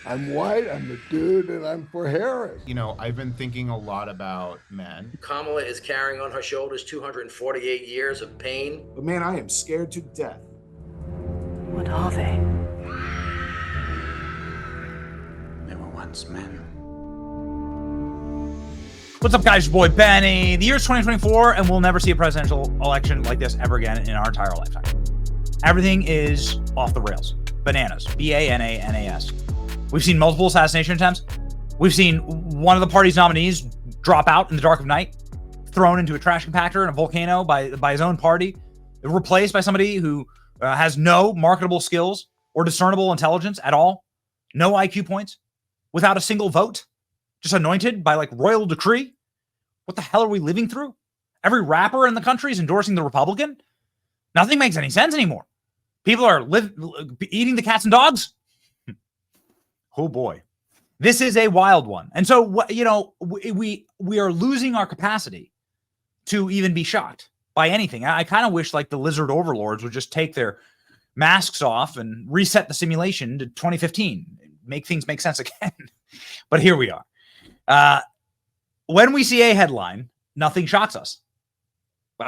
I'm white, I'm the dude, and I'm for Harris. You know, I've been thinking a lot about men. Kamala is carrying on her shoulders 248 years of pain. But man, I am scared to death. What are they? They were once men. What's up, guys? Your boy Benny. The year's 2024, and we'll never see a presidential election like this ever again in our entire lifetime. Everything is off the rails. Bananas. B-A-N-A-N-A-S. We've seen multiple assassination attempts. We've seen one of the party's nominees drop out in the dark of night, thrown into a trash compactor in a volcano by his own party, replaced by somebody who has no marketable skills or discernible intelligence at all, no IQ points, without a single vote, just anointed by like royal decree. What the hell are we living through? Every rapper in the country is endorsing the Republican. Nothing makes any sense anymore. People are eating the cats and dogs. Oh boy, this is a wild one. And so, you know, we are losing our capacity to even be shocked by anything. I kind of wish like the lizard overlords would just take their masks off and reset the simulation to 2015, make things make sense again. But here we are. When we see a headline, nothing shocks us.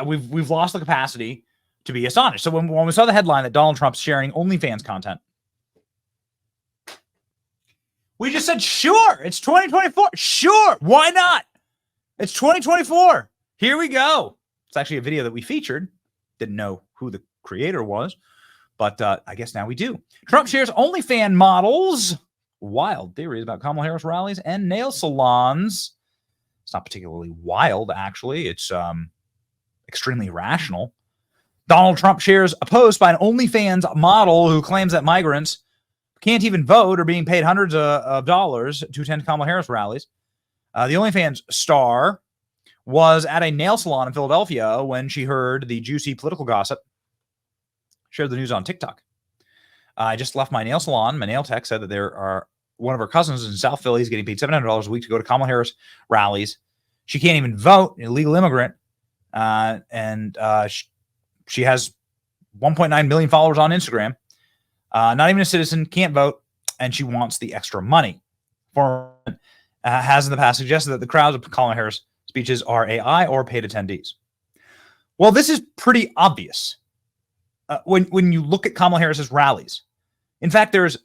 We've lost the capacity to be astonished. So when we saw the headline that Donald Trump's sharing OnlyFans content, we just said, sure, it's 2024. Sure, why not? It's 2024. Here we go. It's actually a video that we featured. Didn't know who the creator was, but I guess now we do. Trump shares OnlyFans models. Wild theories about Kamala Harris rallies and nail salons. It's not particularly wild, actually. It's extremely rational. Donald Trump shares a post by an OnlyFans model who claims that migrants can't even vote or being paid hundreds of dollars to attend Kamala Harris rallies. The OnlyFans star was at a nail salon in Philadelphia when she heard the juicy political gossip. Shared the news on TikTok. I just left my nail salon. My nail tech said that one of her cousins in South Philly is getting paid $700 a week to go to Kamala Harris rallies. She can't even vote, an illegal immigrant. She has 1.9 million followers on Instagram. Not even a citizen, can't vote, and she wants the extra money. Foreman has in the past suggested that the crowds of Kamala Harris speeches are AI or paid attendees. Well, this is pretty obvious when you look at Kamala Harris's rallies. In fact, there's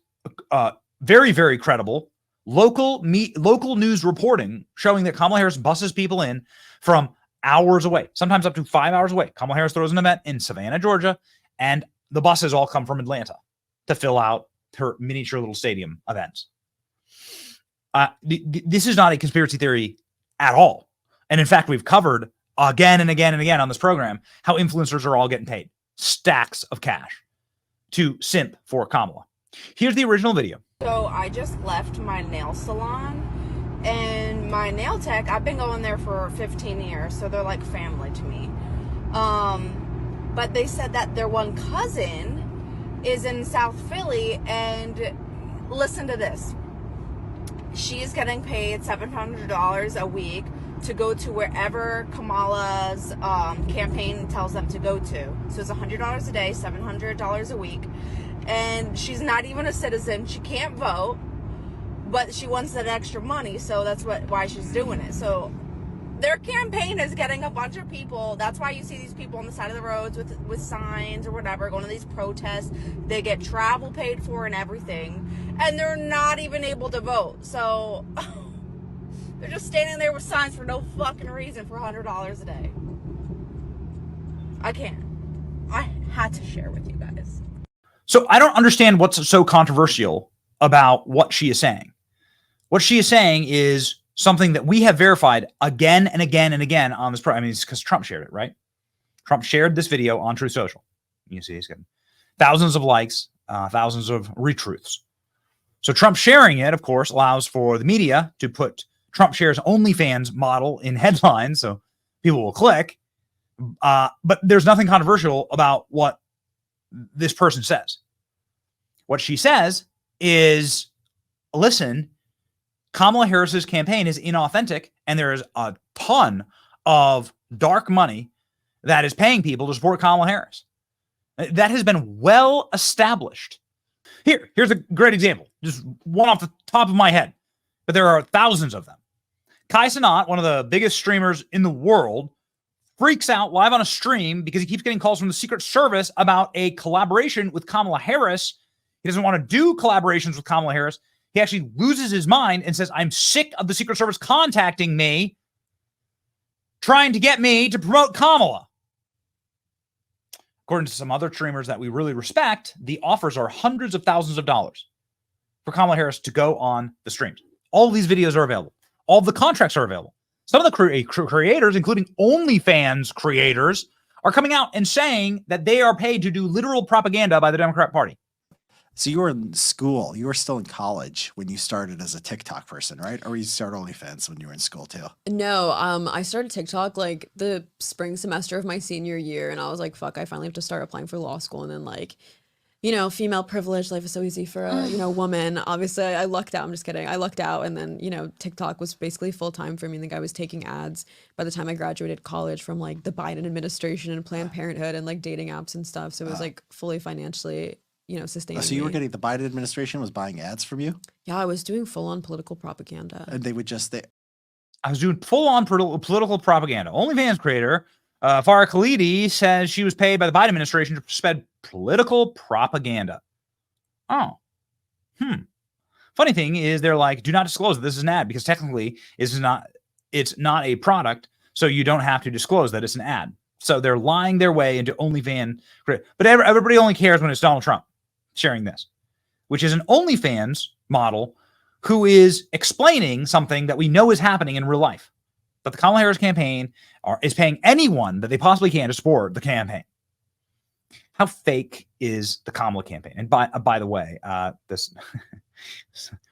very, very credible local news reporting showing that Kamala Harris buses people in from hours away, sometimes up to 5 hours away. Kamala Harris throws an event in Savannah, Georgia, and the buses all come from Atlanta to fill out her miniature little stadium events. This is not a conspiracy theory at all. And in fact, we've covered again and again and again on this program how influencers are all getting paid stacks of cash to simp for Kamala. Here's the original video. So I just left my nail salon, and my nail tech, I've been going there for 15 years, so they're like family to me. But they said that their one cousin is in South Philly, and listen to this. She is getting paid $700 a week to go to wherever Kamala's campaign tells them to go to. So it's $100 a day, $700 a week. And she's not even a citizen. She can't vote, but she wants that extra money, so that's why she's doing it. So their campaign is getting a bunch of people. That's why you see these people on the side of the roads with signs or whatever, going to these protests. They get travel paid for and everything, and they're not even able to vote. So they're just standing there with signs for no fucking reason for $100 a day. I can't. I had to share with you guys. So I don't understand what's so controversial about what she is saying. What she is saying is something that we have verified again and again and again on this program. I mean, it's because Trump shared it, right? Trump shared this video on Truth Social. You see, he's getting thousands of likes, thousands of retruths. So Trump sharing it, of course, allows for the media to put Trump shares OnlyFans model in headlines, so people will click. But there's nothing controversial about what this person says. What she says is, listen, Kamala Harris's campaign is inauthentic, and there is a ton of dark money that is paying people to support Kamala Harris. That has been well established. Here's a great example. just one off the top of my head, but there are thousands of them. Kai Cenat, one of the biggest streamers in the world, freaks out live on a stream because he keeps getting calls from the Secret Service about a collaboration with Kamala Harris. He doesn't want to do collaborations with Kamala Harris. He actually loses his mind and says, I'm sick of the Secret Service contacting me, trying to get me to promote Kamala. According to some other streamers that we really respect, the offers are hundreds of thousands of dollars for Kamala Harris to go on the streams. All of these videos are available. All of the contracts are available. Some of the creators, including OnlyFans creators, are coming out and saying that they are paid to do literal propaganda by the Democrat Party. So you were in school. You were still in college when you started as a TikTok person, right? Or you started OnlyFans when you were in school too? No, I started TikTok like the spring semester of my senior year, and I was like, fuck, I finally have to start applying for law school. And then like, you know, female privilege, life is so easy for a, you know, woman. Obviously, I lucked out. I'm just kidding. I lucked out. And then, you know, TikTok was basically full time for me. I think I was taking ads by the time I graduated college from like the Biden administration and Planned Parenthood and like dating apps and stuff. So it was like fully financially, you know, sustaining. So you were getting, the Biden administration was buying ads from you? Yeah, I was doing full on political propaganda. And they would just, I was doing full on political propaganda. OnlyFans creator Farah Khalidi says she was paid by the Biden administration to spread political propaganda. Oh. Funny thing is they're like, do not disclose that this is an ad because technically it's not a product, so you don't have to disclose that it's an ad. So they're lying their way into OnlyFans. But everybody only cares when it's Donald Trump sharing this, which is an OnlyFans model who is explaining something that we know is happening in real life. That the Kamala Harris campaign is paying anyone that they possibly can to support the campaign. How fake is the Kamala campaign? And by the way, this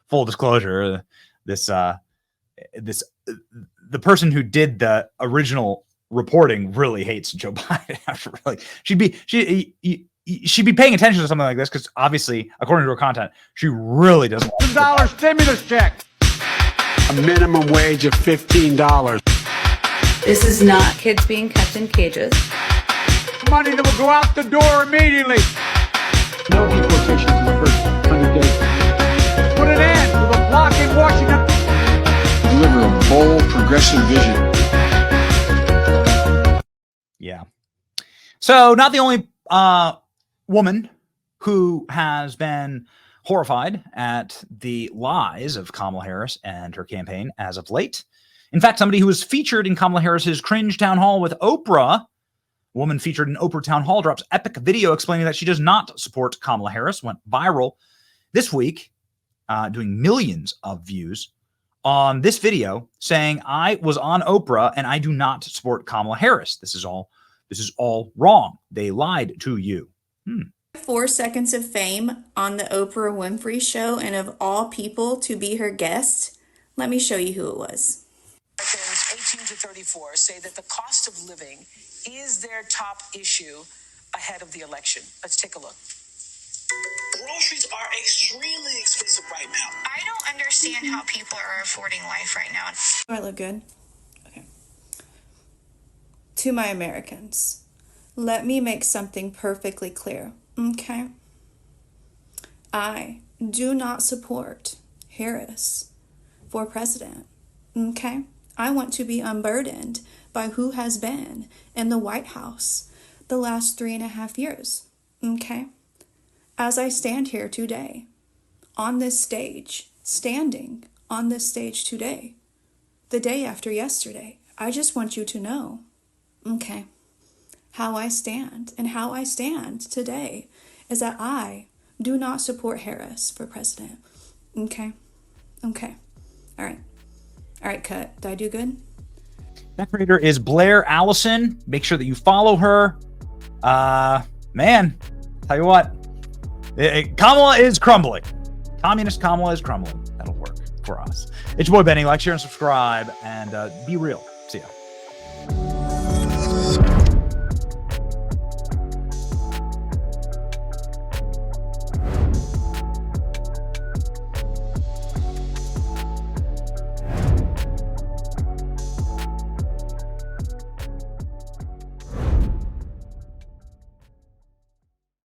full disclosure, the person who did the original reporting really hates Joe Biden. Like she'd be paying attention to something like this because obviously, according to her content, she really doesn't want $1 stimulus check. A minimum wage of $15. This is not kids being kept in cages. Money that will go out the door immediately. No deportations in the first 100 days. Put an end to the block in Washington. Deliver a bold, progressive vision. Yeah. So not the only woman who has been horrified at the lies of Kamala Harris and her campaign as of late. In fact, somebody who was featured in Kamala Harris's cringe town hall with Oprah, a woman featured in Oprah town hall, drops epic video explaining that she does not support Kamala Harris, went viral this week, doing millions of views on this video saying, I was on Oprah and I do not support Kamala Harris. This is all wrong. They lied to you. 4 seconds of fame on the Oprah Winfrey Show, and of all people to be her guest, let me show you who it was. Americans 18 to 34 say that the cost of living is their top issue ahead of the election. Let's take a look. Groceries are extremely expensive right now. I don't understand how people are affording life right now. Do I look good? Okay. To my Americans, let me make something perfectly clear, okay? I do not support Harris for president, okay? I want to be unburdened by who has been in the White House the last 3.5 years, okay? As I stand here today, on this stage, standing on this stage today, the day after yesterday, I just want you to know, okay, how I stand. And how I stand today is that I do not support Harris for president, okay? Okay, all right, cut. Did I do good? That creator is Blair Allison. Make sure that you follow her. Man, tell you what, Kamala is crumbling. Communist Kamala is crumbling. That'll work for us. It's your boy Benny. Like, share, and subscribe, and be real. See ya.